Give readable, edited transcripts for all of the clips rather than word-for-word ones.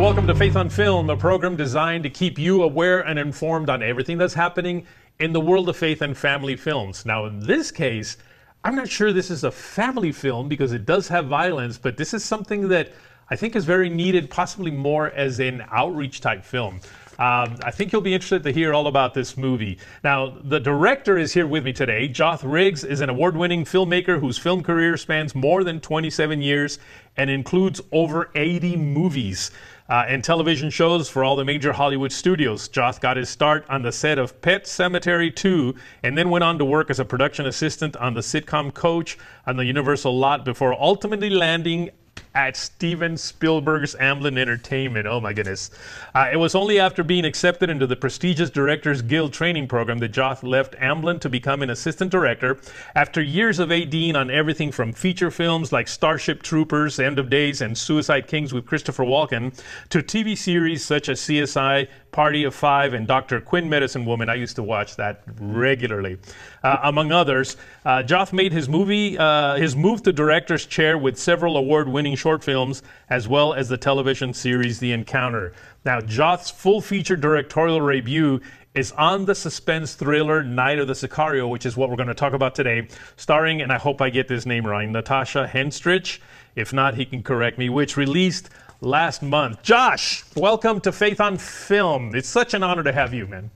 welcome to Faith on Film, a program designed to keep you aware and informed on everything that's happening in the world of faith and family films. Now, in this case, I'm not sure this is a family film because it does have violence, but this is something that I think is very needed, possibly more as an outreach type film. I think you'll be interested to hear all about this movie. Now, the director is here with me today. Joth Riggs is an award-winning filmmaker whose film career spans more than 27 years and includes over 80 movies and television shows for all the major Hollywood studios. Joth got his start on the set of Pet Sematary 2 and then went on to work as a production assistant on the sitcom Coach on the Universal lot before ultimately landing at Steven Spielberg's Amblin Entertainment. Oh my goodness. It was only after being accepted into the prestigious Directors Guild training program that Joth left Amblin to become an assistant director. After years of ADing on everything from feature films like Starship Troopers, End of Days, and Suicide Kings with Christopher Walken, to TV series such as CSI, Party of Five, and Dr. Quinn Medicine Woman. I used to watch that regularly. Among others, Joth made his move to director's chair with several award-winning short films, as well as the television series The Encounter. Now, Joth's full-feature directorial debut is on the suspense thriller Night of the Sicario, which is what we're going to talk about today, starring, and I hope I get this name right, Natasha Henstridge. If not, he can correct me, which released last month. Josh, welcome to Faith on Film. It's such an honor to have you, man.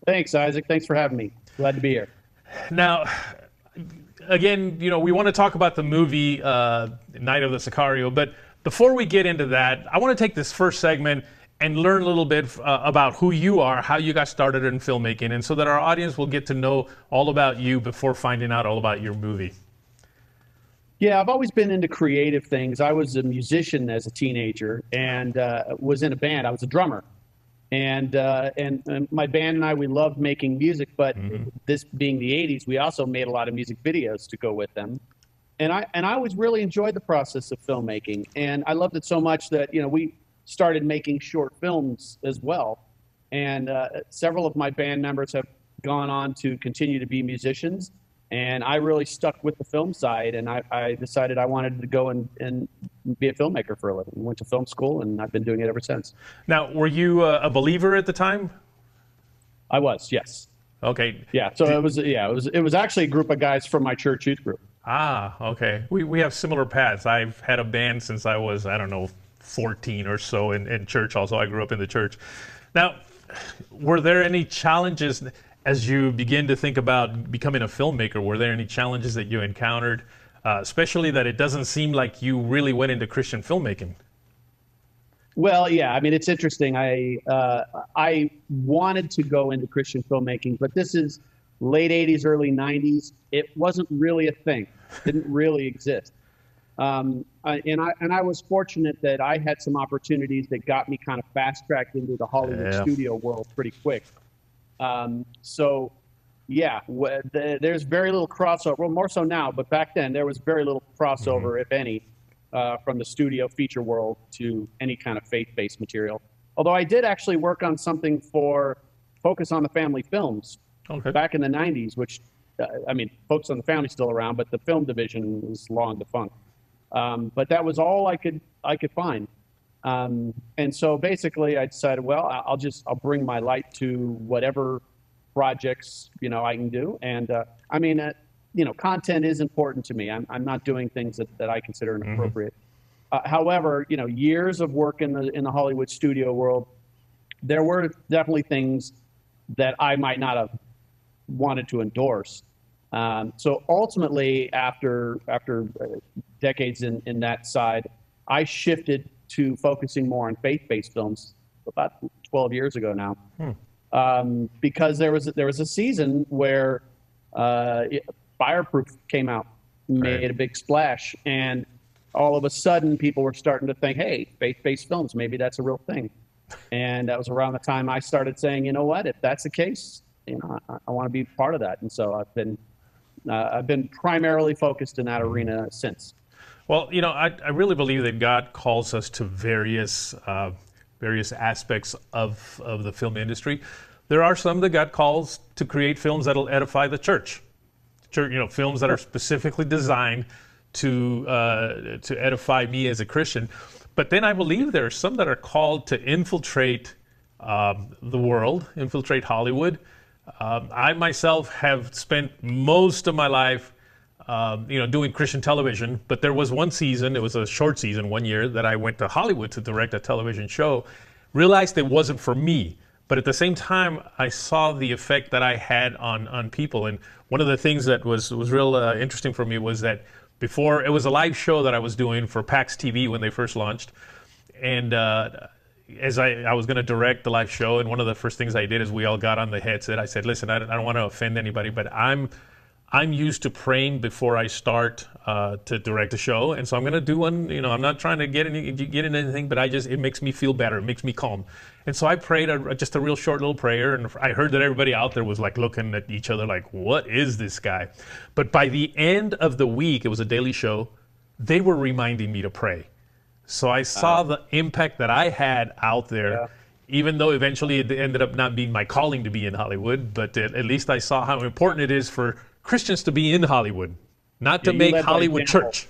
Thanks, Isaac. Thanks for having me. Glad to be here. Now, again, we want to talk about the movie Night of the Sicario, but before we get into that, I want to take this first segment and learn a little bit about who you are, how you got started in filmmaking, and so that our audience will get to know all about you before finding out all about your movie. Yeah, I've always been into creative things. I was a musician as a teenager and was in a band. I was a drummer. And my band and I, we loved making music, but this being the 80s, we also made a lot of music videos to go with them. And I always really enjoyed the process of filmmaking. And I loved it so much that, we started making short films as well. And several of my band members have gone on to continue to be musicians. And I really stuck with the film side, and I decided I wanted to go and be a filmmaker for a living. Went to film school, and I've been doing it ever since. Now, were you a believer at the time? I was, yes. Okay. Yeah. So it was actually a group of guys from my church youth group. Ah, okay. We have similar paths. I've had a band since I was 14 or so in church. Also, I grew up in the church. Now, were there any challenges? As you begin to think about becoming a filmmaker, were there any challenges that you encountered, especially that it doesn't seem like you really went into Christian filmmaking? Well, yeah, I mean, it's interesting. I wanted to go into Christian filmmaking, but this is late 80s, early 90s. It wasn't really a thing. It didn't really exist. And I was fortunate that I had some opportunities that got me kind of fast-tracked into the Hollywood studio world pretty quick. So yeah, there's very little crossover. Well, more so now, but back then there was very little crossover, if any, from the studio feature world to any kind of faith-based material. Although I did actually work on something for Focus on the Family Films back in the 90s, which, Focus on the Family is still around, but the film division is long defunct. But that was all I could find. And so basically I decided, well, I'll bring my light to whatever projects, I can do. And, content is important to me. I'm not doing things that I consider inappropriate. However, years of work in the Hollywood studio world, there were definitely things that I might not have wanted to endorse. So ultimately, after decades in that side, I shifted to focusing more on faith-based films about 12 years ago now, because there was a season where Fireproof came out, made a big splash, and all of a sudden people were starting to think, hey, faith-based films, maybe that's a real thing. And that was around the time I started saying, you know what, if that's the case, I want to be part of that. And so I've been primarily focused in that arena since. Well, I really believe that God calls us to various aspects of the film industry. There are some that God calls to create films that'll edify the church. Films that are specifically designed to edify me as a Christian. But then I believe there are some that are called to infiltrate the world, infiltrate Hollywood. I myself have spent most of my life, doing Christian television. But there was one season, it was a short season, 1 year, that I went to Hollywood to direct a television show. Realized it wasn't for me. But at the same time, I saw the effect that I had on people. And one of the things that was real interesting for me was that before, it was a live show that I was doing for PAX TV when they first launched. And as I was going to direct the live show, and one of the first things I did is we all got on the headset. I said, listen, I don't want to offend anybody, but I'm used to praying before I start to direct a show, and so I'm going to do one. I'm not trying to get into anything, but it makes me feel better. It makes me calm. And so I prayed just a real short little prayer, and I heard that everybody out there was like looking at each other like, what is this guy? But by the end of the week, it was a daily show, they were reminding me to pray. So I saw the impact that I had out there, even though eventually it ended up not being my calling to be in Hollywood, but at least I saw how important it is for Christians to be in Hollywood, not to make Hollywood church.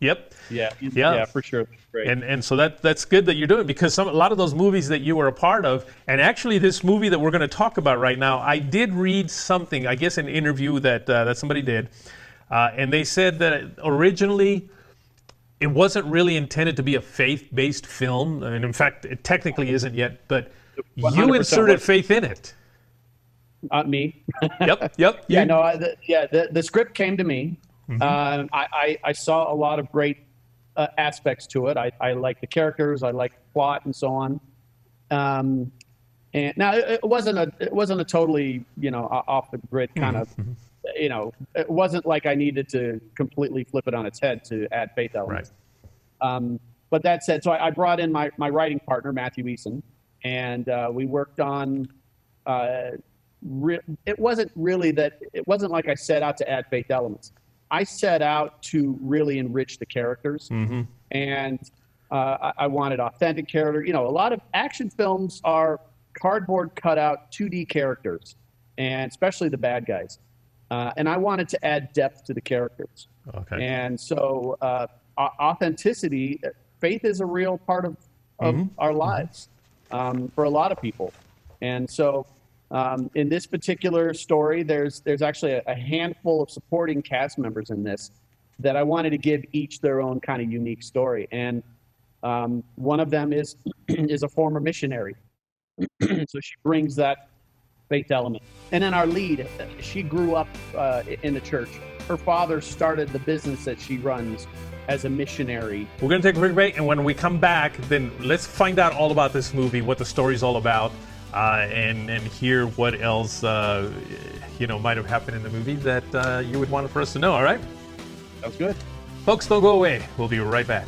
Yep. Yeah, for sure. That's great. And so that's good that you're doing, because a lot of those movies that you were a part of, and actually this movie that we're going to talk about right now, I did read something, I guess an interview that somebody did, and they said that originally it wasn't really intended to be a faith-based film, and in fact, it technically isn't yet, but you inserted faith in it. Me. Yep. Yeah, no, the script came to me. Mm-hmm. I saw a lot of great aspects to it. I like the characters, I like the plot, and so on. And now it wasn't a totally off the grid kind of. It wasn't like I needed to completely flip it on its head to add faith elements. Right. But that said, so I brought in my writing partner, Matthew Eason, and we worked on. It wasn't like I set out to add faith elements. I set out to really enrich the characters, and I wanted authentic character. A lot of action films are cardboard cutout 2D characters, and especially the bad guys. And I wanted to add depth to the characters. Okay. And so authenticity, faith is a real part of our lives for a lot of people. And so in this particular story, there's actually a handful of supporting cast members in this that I wanted to give each their own kind of unique story. And one of them is a former missionary. So she brings that faith element. And then our lead, she grew up in the church. Her father started the business that she runs as a missionary. We're going to take a quick break, and when we come back, then let's find out all about this movie, what the story's all about, and hear what else might have happened in the movie that you would want for us to know. All right? Sounds good. Folks, don't go away. We'll be right back.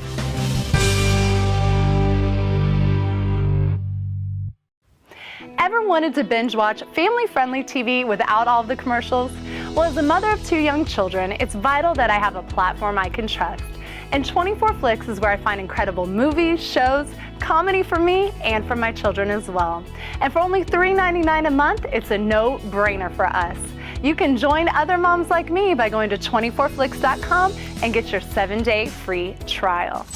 Ever wanted to binge watch family-friendly TV without all of the commercials? Well, as a mother of 2 young children, it's vital that I have a platform I can trust. And 24 Flicks is where I find incredible movies, shows, comedy for me and for my children as well. And for only $3.99 a month, it's a no-brainer for us. You can join other moms like me by going to 24flix.com and get your 7-day free trial.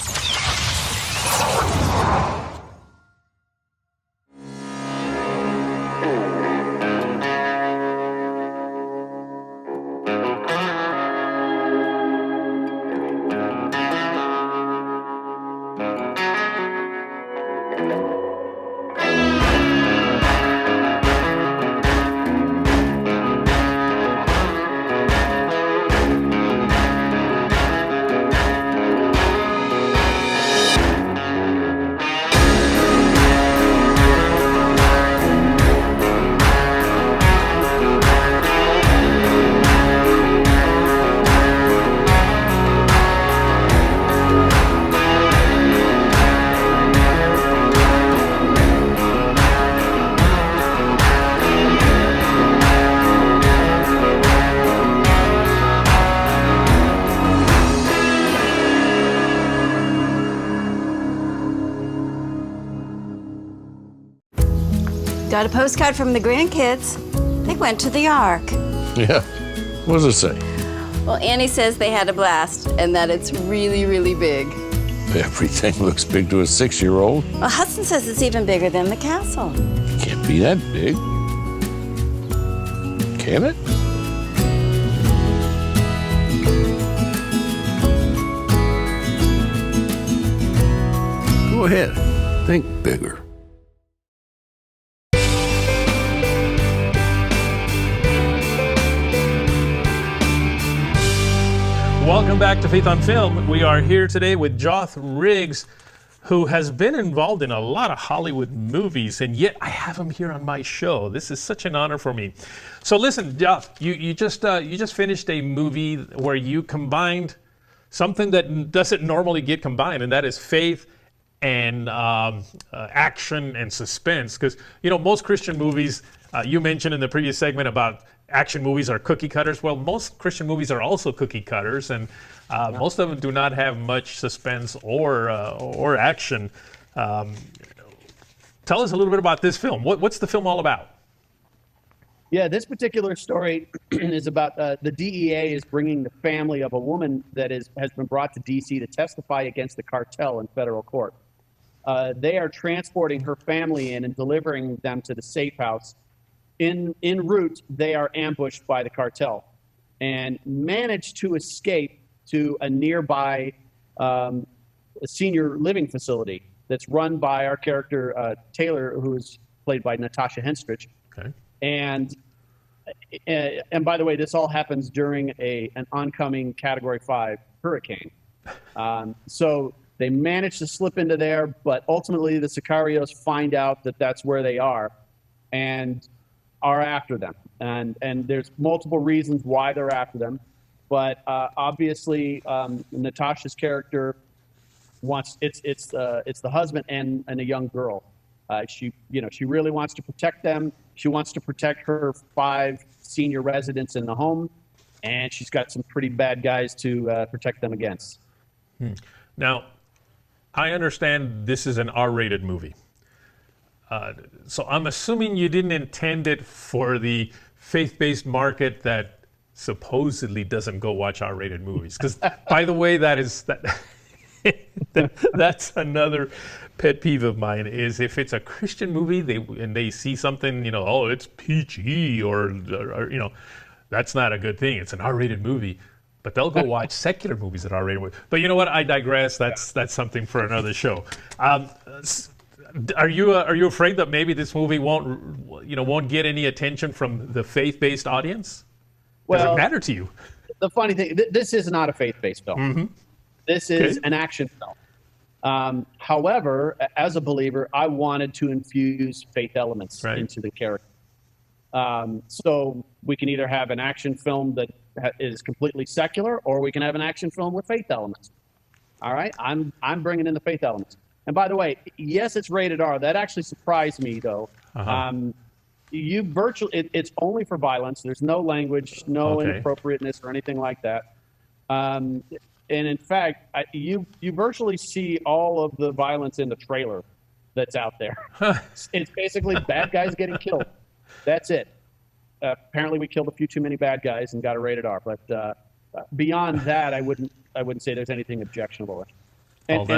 Got a postcard from the grandkids. They went to the Ark. Yeah. What does it say? Well, Annie says they had a blast and that it's really, really big. Everything looks big to a 6-year-old. Well, Hudson says it's even bigger than the castle. Can't be that big. Can it? Go ahead. Think bigger. Welcome back to Faith on Film. We are here today with Joth Riggs, who has been involved in a lot of Hollywood movies, and yet I have him here on my show. This is such an honor for me. So listen, Joth, you just finished a movie where you combined something that doesn't normally get combined, and that is faith and action and suspense. Because most Christian movies, you mentioned in the previous segment about action movies are cookie cutters. Well, most Christian movies are also cookie cutters, and most of them do not have much suspense or action. Tell us a little bit about this film. What's the film all about? Yeah, this particular story is about the DEA is bringing the family of a woman that has been brought to D.C. to testify against the cartel in federal court. They are transporting her family in and delivering them to the safe house. En route, they are ambushed by the cartel and manage to escape to a nearby senior living facility that's run by our character, Taylor, who is played by Natasha Henstridge. Okay. And by the way, this all happens during an oncoming Category 5 hurricane. So they manage to slip into there, but ultimately the Sicarios find out that that's where they are and are after them. And there's multiple reasons why they're after them. But obviously, Natasha's character wants it's the husband and a young girl. She really wants to protect them. She wants to protect her 5 senior residents in the home, and she's got some pretty bad guys to protect them against. Now, I understand this is an R-rated movie. So I'm assuming you didn't intend it for the faith-based market that supposedly doesn't go watch R-rated movies. Because, by the way, that's another pet peeve of mine, is if it's a Christian movie and they see something, it's PG or that's not a good thing. It's an R-rated movie. But they'll go watch secular movies that are R-rated. But you know what? I digress. That's something for another show. Are you afraid that maybe this movie won't get any attention from the faith-based audience? Does it matter to you? The funny thing, this is not a faith-based film. Mm-hmm. This is an action film. However, as a believer, I wanted to infuse faith elements into the character. So we can either have an action film that is completely secular, or we can have an action film with faith elements. All right, I'm bringing in the faith elements. And by the way, yes, it's rated R. That actually surprised me, though. It's only for violence. There's no language, no inappropriateness or anything like that. And in fact, you virtually see all of the violence in the trailer that's out there. It's basically bad guys getting killed. That's it. Apparently, we killed a few too many bad guys and got a rated R. But beyond that, I wouldn't say there's anything objectionable. And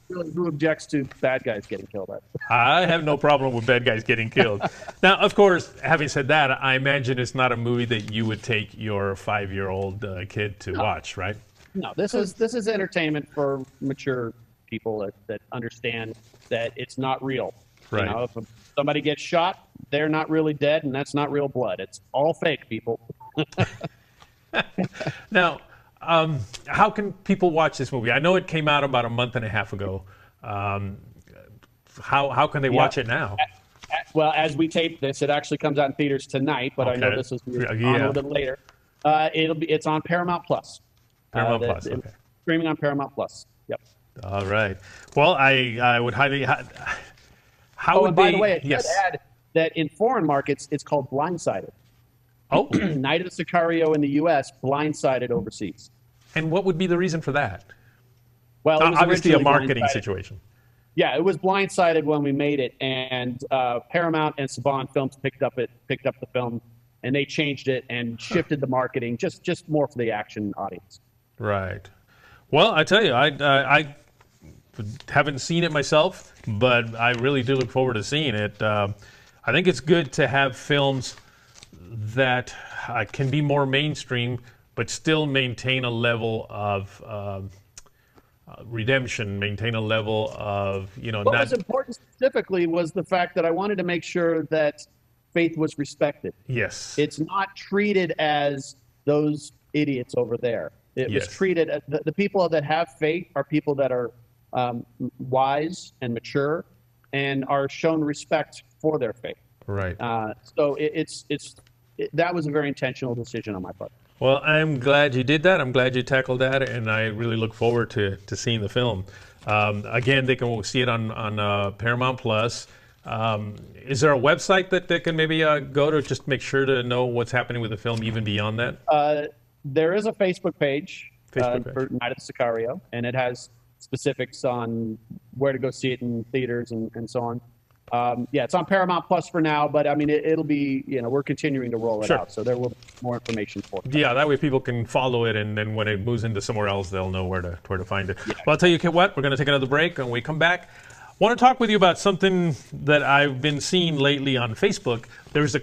really, who objects to bad guys getting killed? I have no problem with bad guys getting killed. Now, of course, having said that, I imagine it's not a movie that you would take your 5-year-old kid to watch, right? No, this is entertainment for mature people that understand that it's not real. Right. If somebody gets shot, they're not really dead, and that's not real blood. It's all fake, people. Now, how can people watch this movie? I know it came out about a month and a half ago. How can they watch it now? Well, as we tape this, it actually comes out in theaters tonight, but I know this is on a little bit later. It's on Paramount Plus. Paramount Plus. Okay. Streaming on Paramount Plus. Yep. All right. Well, I would highly. By the way, I should add that in foreign markets, it's called Blindsided. Oh. Night of the Sicario in the U.S., Blindsided overseas. And what would be the reason for that? Well, it was obviously a marketing situation. Yeah, it was Blindsided when we made it, and Paramount and Saban Films picked up the film, and they changed it and shifted the marketing just more for the action audience. Right. Well, I tell you, haven't seen it myself, but I really do look forward to seeing it. I think it's good to have films that can be more mainstream, but still maintain a level of redemption, maintain a level of, What was important specifically was the fact that I wanted to make sure that faith was respected. Yes. It's not treated as those idiots over there. It was treated as the people that have faith are people that are wise and mature and are shown respect for their faith. Right. So that was a very intentional decision on my part. Well, I'm glad you did that. I'm glad you tackled that, and I really look forward to seeing the film. Again, they can see it on Paramount Plus. Is there a website that they can maybe go to just make sure to know what's happening with the film even beyond that? There is a Facebook page, page. For Night of the Sicario, and it has specifics on where to go see it in theaters and so on. It's on Paramount Plus for now, but I mean, it'll be, we're continuing to roll it out, so there will be more information for it. Yeah, that way people can follow it, and then when it moves into somewhere else, they'll know where to find it. Yeah. Well, I'll tell you what, we're going to take another break, and when we come back, I want to talk with you about something that I've been seeing lately on Facebook. There's a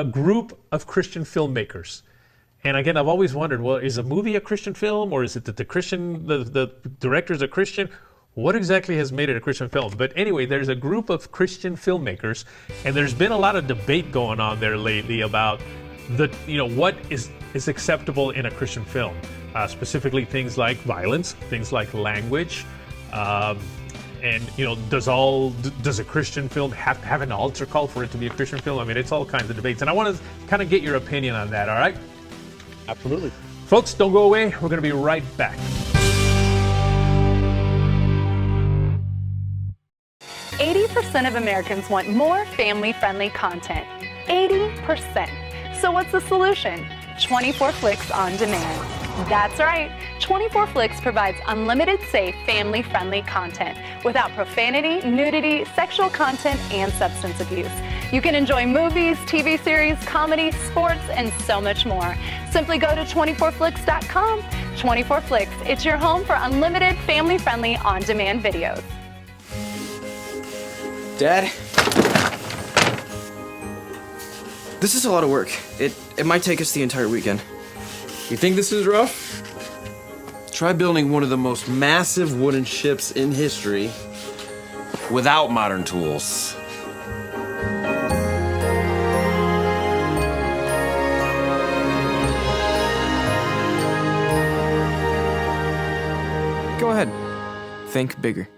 group of Christian filmmakers. And again, I've always wondered, well, is a movie a Christian film, or is it that the director's a Christian? What exactly has made it a Christian film? But anyway, there's a group of Christian filmmakers, and there's been a lot of debate going on there lately about what is acceptable in a Christian film, specifically things like violence, things like language, and does a Christian film have an altar call for it to be a Christian film? I mean, it's all kinds of debates, and I want to kind of get your opinion on that. All right? Absolutely, folks, don't go away. We're going to be right back. 80% of Americans want more family-friendly content. 80%. So what's the solution? 24 Flicks on Demand. That's right. 24 Flicks provides unlimited, safe, family-friendly content without profanity, nudity, sexual content, and substance abuse. You can enjoy movies, TV series, comedy, sports, and so much more. Simply go to 24flicks.com. 24 Flicks, it's your home for unlimited, family-friendly, on-demand videos. Dad? This is a lot of work. It might take us the entire weekend. You think this is rough? Try building one of the most massive wooden ships in history without modern tools. Go ahead. Think bigger.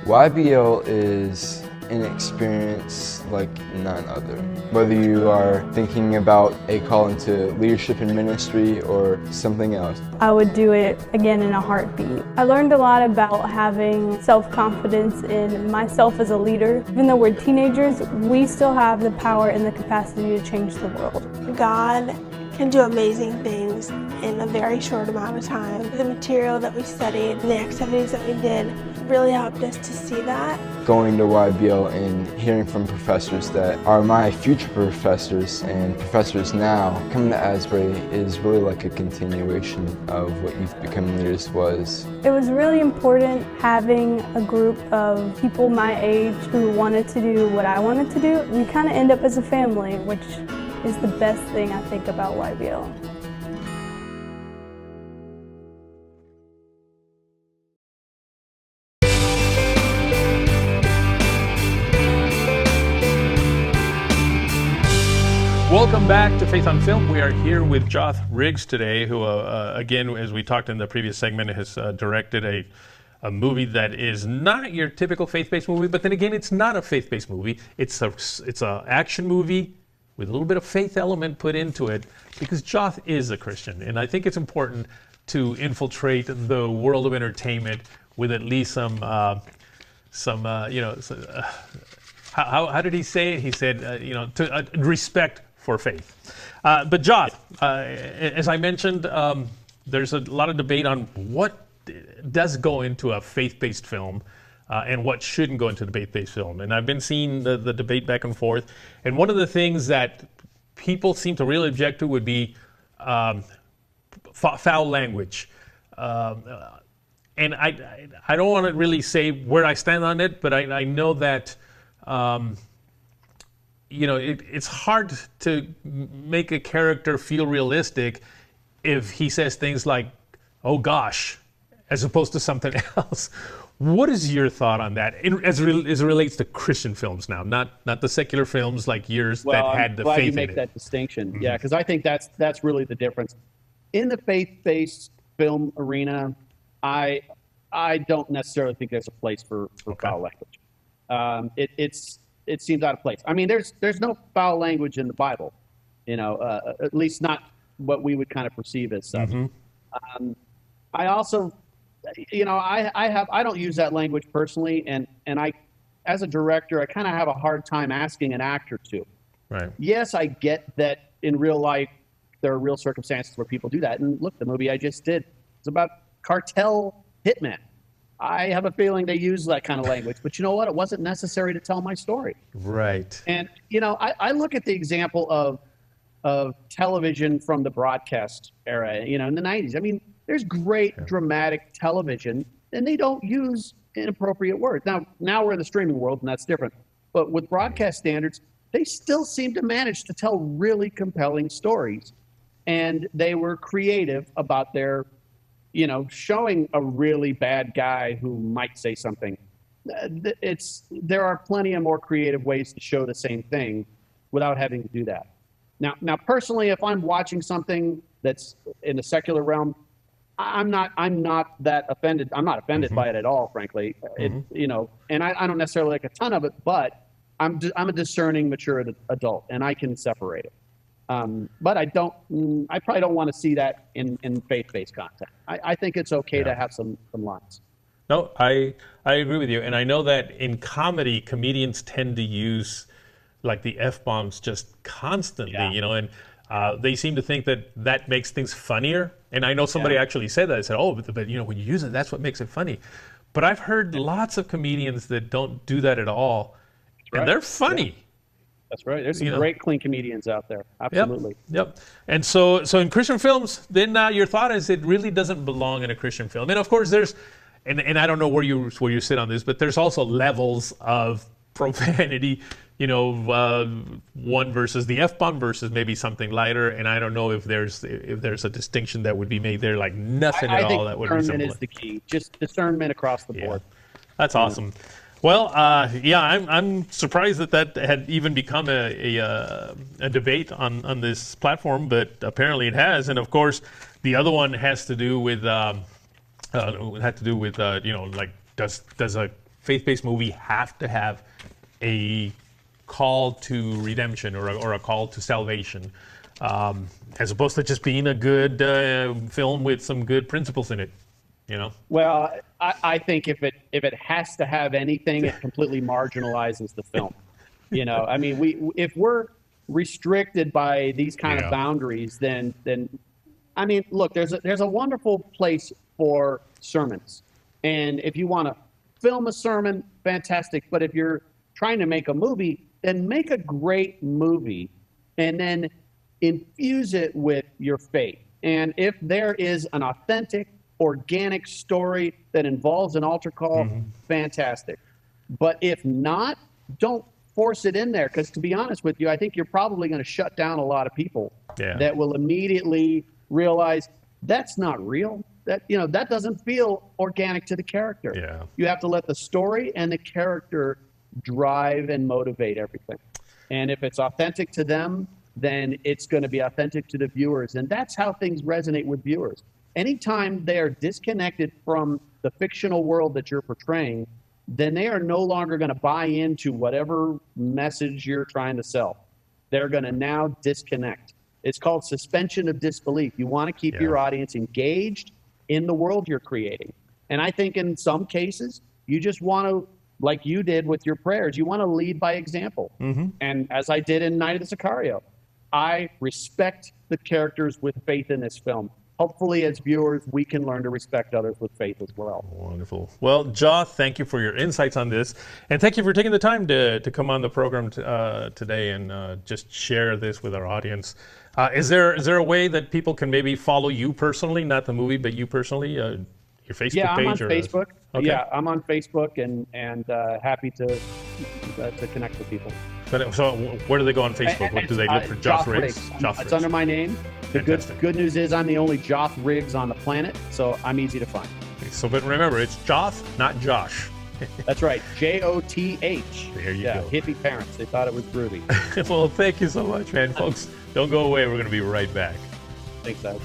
YBL is an experience like none other. Whether you are thinking about a call into leadership and ministry or something else. I would do it again in a heartbeat. I learned a lot about having self-confidence in myself as a leader. Even though we're teenagers, we still have the power and the capacity to change the world. God can do amazing things in a very short amount of time. The material that we studied, the activities that we did really helped us to see that. Going to YBL and hearing from professors that are my future professors and professors now, coming to Asbury is really like a continuation of what Youth Becoming Leaders was. It was really important having a group of people my age who wanted to do what I wanted to do. We kind of end up as a family, which is the best thing I think about YBL. Welcome back to Faith on Film. We are here with Joth Riggs today, who, again, as we talked in the previous segment, has directed a movie that is not your typical faith-based movie, but then again, it's not a faith-based movie. It's a action movie with a little bit of faith element put into it, because Joth is a Christian, and I think it's important to infiltrate the world of entertainment with at least how did he say it? He said, respect for faith. But Joth, as I mentioned, there's a lot of debate on what does go into a faith-based film and what shouldn't go into the faith-based film. And I've been seeing the debate back and forth. And one of the things that people seem to really object to would be foul language. and I don't want to really say where I stand on it, but I know that it's hard to make a character feel realistic if he says things like, "Oh gosh," as opposed to something else. What is your thought on that, as it relates to Christian films now, not the secular films like yours that had the faith in it? Well, I'm glad you make that distinction. Yeah, because I think that's really the difference. In the faith-based film arena, I don't necessarily think there's a place for foul language. It seems out of place. I mean, there's no foul language in the Bible, at least not what we would kind of perceive as such. I also, I don't use that language personally, and I, as a director, I kind of have a hard time asking an actor to. Right. Yes, I get that in real life there are real circumstances where people do that. And look, the movie I just did, it's about cartel hitmen. I have a feeling they use that kind of language, but you know what? It wasn't necessary to tell my story. Right. And I look at the example of television from the broadcast era, in the 90s. I mean, there's great dramatic television, and they don't use inappropriate words. Now we're in the streaming world, and that's different. But with broadcast standards, they still seem to manage to tell really compelling stories. And they were creative about their, showing a really bad guy who might say something. There are plenty of more creative ways to show the same thing without having to do that. Now, personally, if I'm watching something that's in the secular realm, I'm not that offended. I'm not offended by it at all, frankly. And I don't necessarily like a ton of it, but I'm a discerning, mature adult, and I can separate it. But I probably don't want to see that in faith-based content. I think it's okay to have some lines. No, I agree with you, and I know that in comedy, comedians tend to use like the F-bombs just constantly, and they seem to think that makes things funnier. And I know somebody actually said that. I said, "Oh, but when you use it, that's what makes it funny." But I've heard lots of comedians that don't do that at all, and they're funny. Yeah. That's right. There's some great, clean comedians out there. Absolutely. Yep. And so in Christian films, then your thought is it really doesn't belong in a Christian film. And of course, there's, and I don't know where you sit on this, but there's also levels of profanity. One versus the F-bomb versus maybe something lighter. And I don't know if there's a distinction that would be made there, like nothing at all that would resemble it. Discernment is the key. Just discernment across the board. That's awesome. Well, I'm surprised that had even become a debate on this platform, but apparently it has. And of course, the other one has to do with does a faith-based movie have to have a call to redemption or a call to salvation, as opposed to just being a good film with some good principles in it? Well, I think if it has to have anything, it completely marginalizes the film. I mean, if we're restricted by these kind of boundaries, then I mean, look, there's a wonderful place for sermons, and if you want to film a sermon, fantastic. But if you're trying to make a movie, then make a great movie, and then infuse it with your faith. And if there is an authentic, organic story that involves an altar call, fantastic. But if not, don't force it in there, because to be honest with you, I think you're probably going to shut down a lot of people that will immediately realize that's not real. That doesn't feel organic to the character. Yeah. You have to let the story and the character drive and motivate everything. And if it's authentic to them, then it's going to be authentic to the viewers. And that's how things resonate with viewers. Anytime they are disconnected from the fictional world that you're portraying, then they are no longer going to buy into whatever message you're trying to sell. They're going to now disconnect. It's called suspension of disbelief. You want to keep your audience engaged in the world you're creating. And I think in some cases, you just want to, like you did with your prayers, you want to lead by example. And as I did in Night of the Sicario, I respect the characters with faith in this film. hopefully as viewers, we can learn to respect others with faith as well. Wonderful. Well, Joth, thank you for your insights on this. And thank you for taking the time to come on the program today and just share this with our audience. Is there a way that people can maybe follow you personally, not the movie, but you personally? Your Facebook page? I'm on Facebook. Okay. Yeah, I'm on Facebook and happy to connect with people. But, so where do they go on Facebook? What do they look for? Joth Riggs? It's under my name. The Fantastic. good news is I'm the only Joth Riggs on the planet, so I'm easy to find. So, but remember, it's Joth, not Josh. That's right, Joth. There you go. Hippie parents, they thought it was groovy. Well, thank you so much, man. Folks, don't go away. We're going to be right back. Thanks, Ed.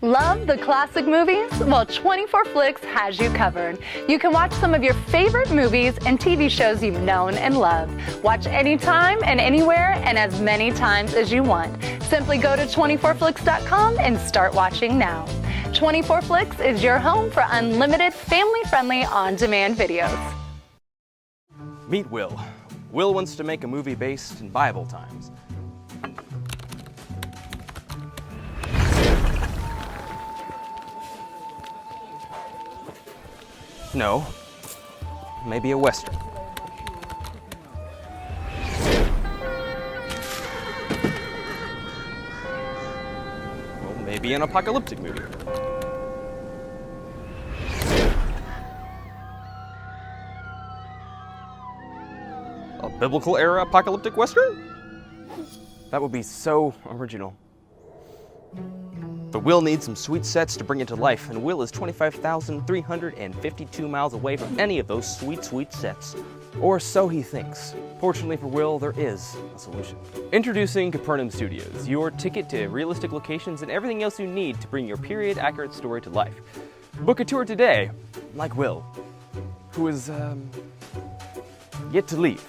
Love the classic movies? Well, 24 Flicks has you covered. You can watch some of your favorite movies and TV shows you've known and loved. Watch anytime and anywhere and as many times as you want. Simply go to 24flix.com and start watching now. 24 Flicks is your home for unlimited, family-friendly, on-demand videos. Meet Will. Will wants to make a movie based in Bible times. No, maybe a Western. Well, maybe an apocalyptic movie. A biblical era apocalyptic Western? That would be so original. But Will needs some sweet sets to bring it to life, and Will is 25,352 miles away from any of those sweet, sweet sets. Or so he thinks. Fortunately for Will, there is a solution. Introducing Capernaum Studios, your ticket to realistic locations and everything else you need to bring your period-accurate story to life. Book a tour today, like Will, who is, yet to leave.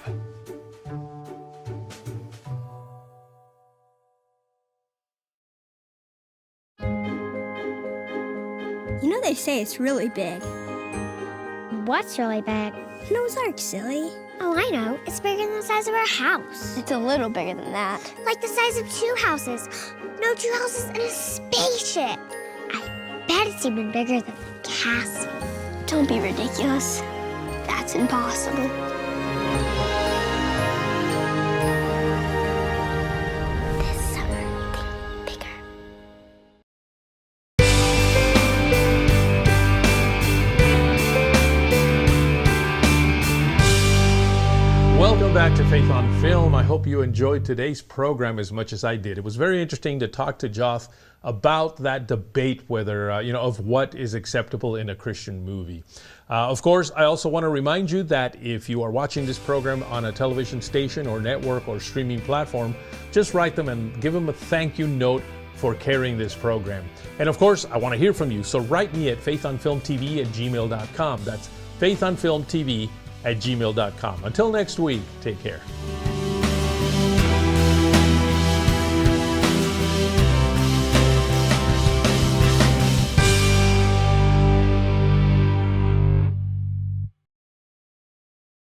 You know they say it's really big. What's really big? Noah's Ark, silly. Oh, I know. It's bigger than the size of our house. It's a little bigger than that. Like the size of 2 houses. No, 2 houses and a spaceship. I bet it's even bigger than the castle. Don't be ridiculous. That's impossible. This summer, think bigger. Welcome back to Faith on Film. I hope you enjoyed today's program as much as I did. It was very interesting to talk to Joth about that debate whether, of what is acceptable in a Christian movie. Of course, I also want to remind you that if you are watching this program on a television station or network or streaming platform, just write them and give them a thank you note for carrying this program. And of course, I want to hear from you, so write me at faithonfilmtv@gmail.com. That's faithonfilmtv@gmail.com. Until next week, take care.